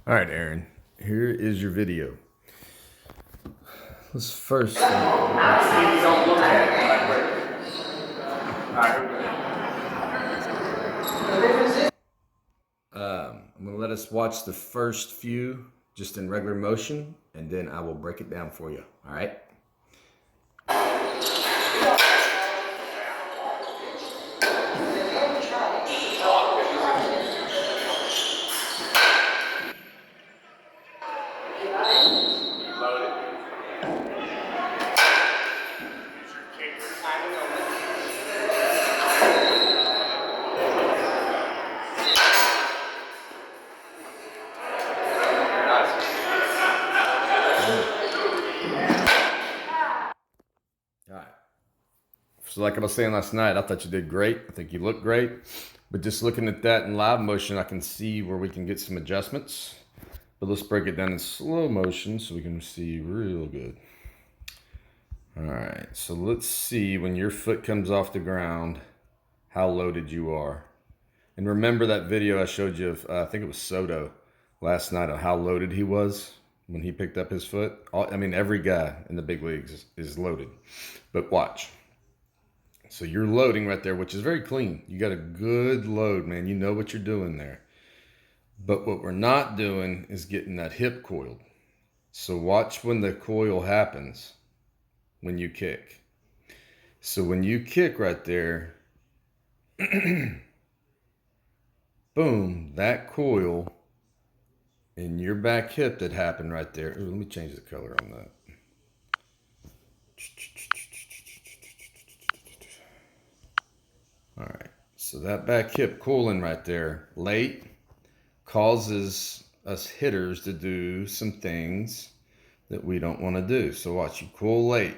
All right, Aaron, here is your video. Let's first I'm gonna let us watch the first few just in regular motion, and then I will break it down for you. All right. All right. So like I was saying last night, I thought you did great. I think you look great. But just looking at that in live motion, I can see where we can get some adjustments. But let's break it down in slow motion so we can see real good. All right, so let's see when your foot comes off the ground, how loaded you are. And remember that video I showed you of, I think it was Soto last night, on how loaded he was when he picked up his foot. I mean, every guy in the big leagues is loaded. But watch. So you're loading right there, which is very clean. You got a good load, man. You know what you're doing there. But what we're not doing is getting that hip coiled. So watch when the coil happens when you kick. So when you kick right there, boom, that coil in your back hip that happened right there. Ooh, let me change the color on that. All right, so that back hip coiling right there late causes us hitters to do some things that we don't want to do. So watch, you coil late,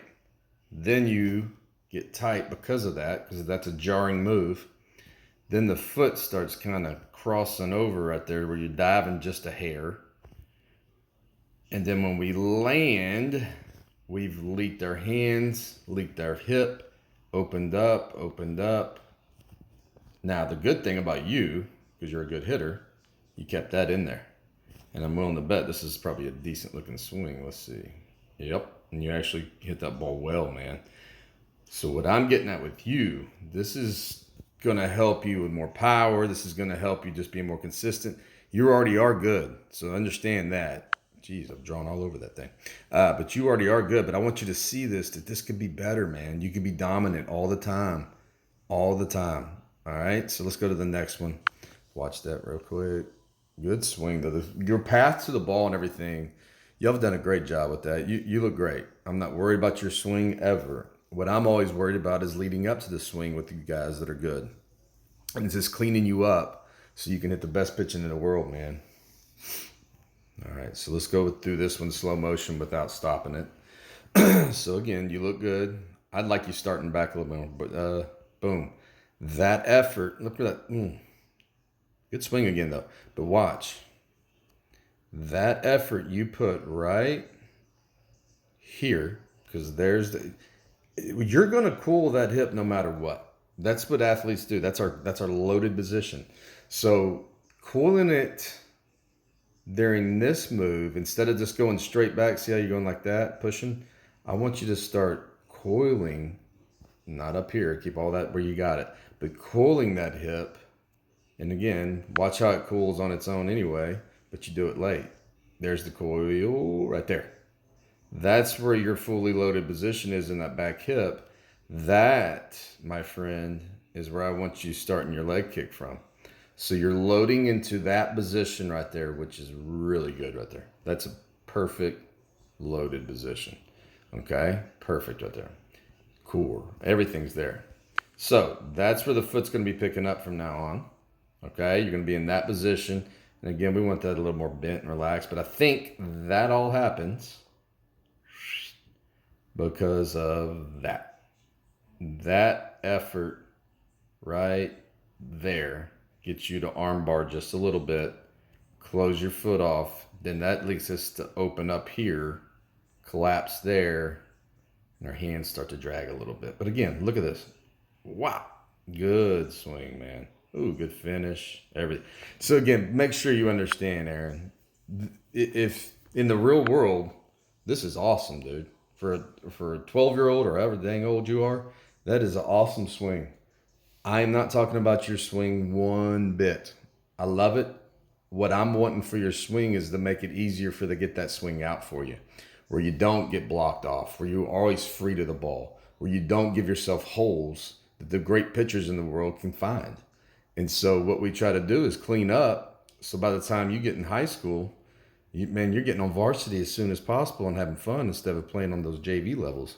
then you get tight because of that, because that's a jarring move. Then the foot starts kind of crossing over right there where you're diving just a hair. And then when we land, we've leaked our hands, leaked our hip, opened up. Now, the good thing about you, because you're a good hitter, you kept that in there. And I'm willing to bet this is probably a decent looking swing. Let's see. Yep. And you actually hit that ball well, man. So what I'm getting at with you, this is going to help you with more power. This is going to help you just be more consistent. You already are good. So understand that. Jeez, I've drawn all over that thing. But you already are good. But I want you to see this, that this could be better, man. You could be dominant all the time. All the time. All right, so let's go to the next one. Watch that real quick. Good swing, though. Your path to the ball and everything, y'all have done a great job with that. You look great. I'm not worried about your swing ever. What I'm always worried about is leading up to the swing with you guys that are good. And it's just cleaning you up so you can hit the best pitching in the world, man. All right, so let's go through this one slow motion without stopping it. So again, you look good. I'd like you starting back a little more, but boom. That effort, look at that. Good swing again, though. But watch. That effort you put right here, because you're going to cool that hip no matter what. That's what athletes do. That's our loaded position. So cooling it during this move, instead of just going straight back, see how you're going like that, pushing? I want you to start coiling, not up here, keep all that where you got it, but coiling that hip. And again, watch how it cools on its own anyway, but you do it late. There's the coil right there. That's where your fully loaded position is in that back hip. That, my friend, is where I want you starting your leg kick from. So you're loading into that position right there, which is really good right there. That's a perfect loaded position. Okay? Perfect right there. Core. Everything's there. So that's where the foot's going to be picking up from now on. Okay? You're going to be in that position. And again, we want that a little more bent and relaxed. But I think that all happens because of that. That effort right there gets you to arm bar just a little bit. Close your foot off. Then that leads us to open up here, collapse there, and our hands start to drag a little bit. But again, look at this. Wow. Good swing, man. Ooh, good finish. Everything. So again, make sure you understand, Aaron. if in the real world, this is awesome, dude. For a 12-year-old or however dang old you are, that is an awesome swing. I am not talking about your swing one bit. I love it. What I'm wanting for your swing is to make it easier for to get that swing out for you, where you don't get blocked off, where you're always free to the ball, where you don't give yourself holes that the great pitchers in the world can find. And so what we try to do is clean up. So by the time you get in high school, you're getting on varsity as soon as possible and having fun instead of playing on those JV levels.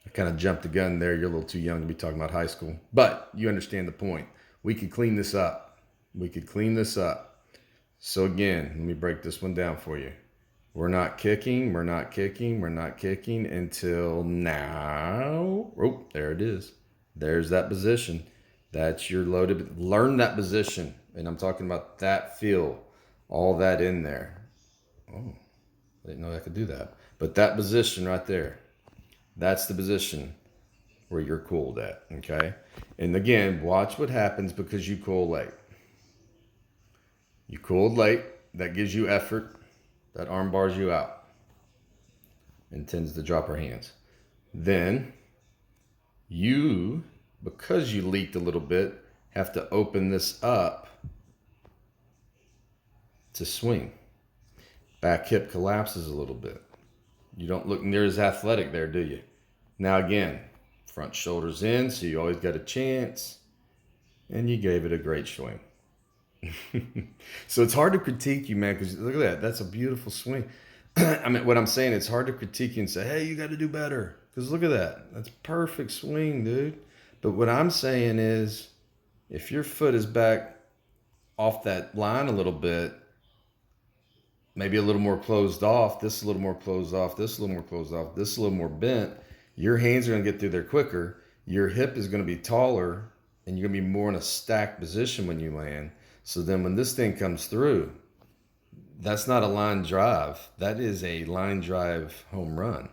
I kind of jumped the gun there. You're a little too young to be talking about high school, but you understand the point. We could clean this up. We could clean this up. So again, let me break this one down for you. We're not kicking. We're not kicking. We're not kicking until now. Oh, there it is. There's that position. That's your loaded. Learn that position. And I'm talking about that feel, all that in there. Oh, I didn't know I could do that. But that position right there, that's the position where you're cooled at, okay? And again, watch what happens because you cool late. You cooled late. That gives you effort. That arm bars you out and tends to drop her hands. Then you, because you leaked a little bit, have to open this up to swing. Back hip collapses a little bit. You don't look near as athletic there, do you? Now again, front shoulders in, so you always got a chance. And you gave it a great swing. So it's hard to critique you, man, because look at that. That's a beautiful swing. I mean, what I'm saying, it's hard to critique you and say, hey, you got to do better. Because look at that. That's perfect swing, dude. But what I'm saying is, if your foot is back off that line a little bit, maybe a little more closed off, this a little more closed off, this a little more closed off, this a little more bent, your hands are going to get through there quicker. Your hip is going to be taller, and you're going to be more in a stacked position when you land. So then when this thing comes through, that's not a line drive. That is a line drive home run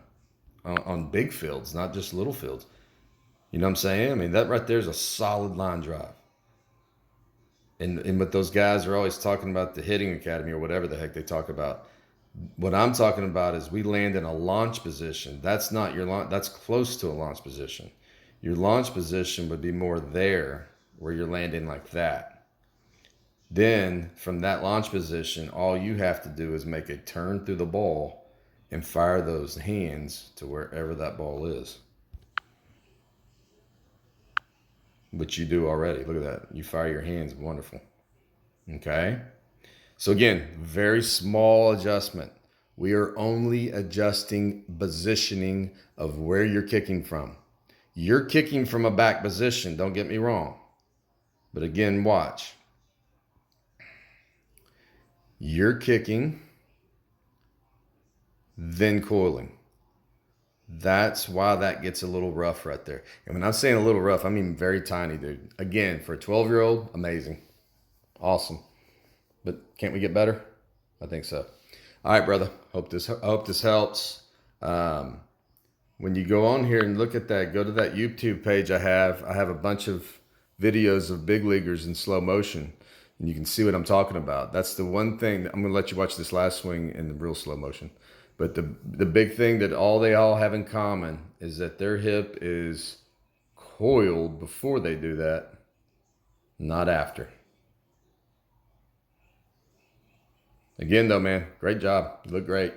on big fields, not just little fields. You know what I'm saying? I mean, that right there is a solid line drive. And what those guys are always talking about, the hitting academy or whatever the heck they talk about. What I'm talking about is we land in a launch position. That's not your launch. That's close to a launch position. Your launch position would be more there where you're landing like that. Then from that launch position, all you have to do is make a turn through the ball and fire those hands to wherever that ball is. Which you do already. Look at that. You fire your hands. Wonderful. Okay. So again, very small adjustment. We are only adjusting positioning of where you're kicking from. You're kicking from a back position. Don't get me wrong. But again, watch. You're kicking, then coiling. That's why that gets a little rough right there. And when I'm saying a little rough, I mean very tiny, dude. Again, for a 12-year-old, amazing. Awesome. But can't we get better? I think so. All right, brother. I hope this helps. When you go on here and look at that, go to that YouTube page I have. I have a bunch of videos of big leaguers in slow motion. And you can see what I'm talking about. That's the one thing that I'm going to let you watch this last swing in the real slow motion. But the big thing that they all have in common is that their hip is coiled before they do that, not after. Again, though, man, great job. You look great.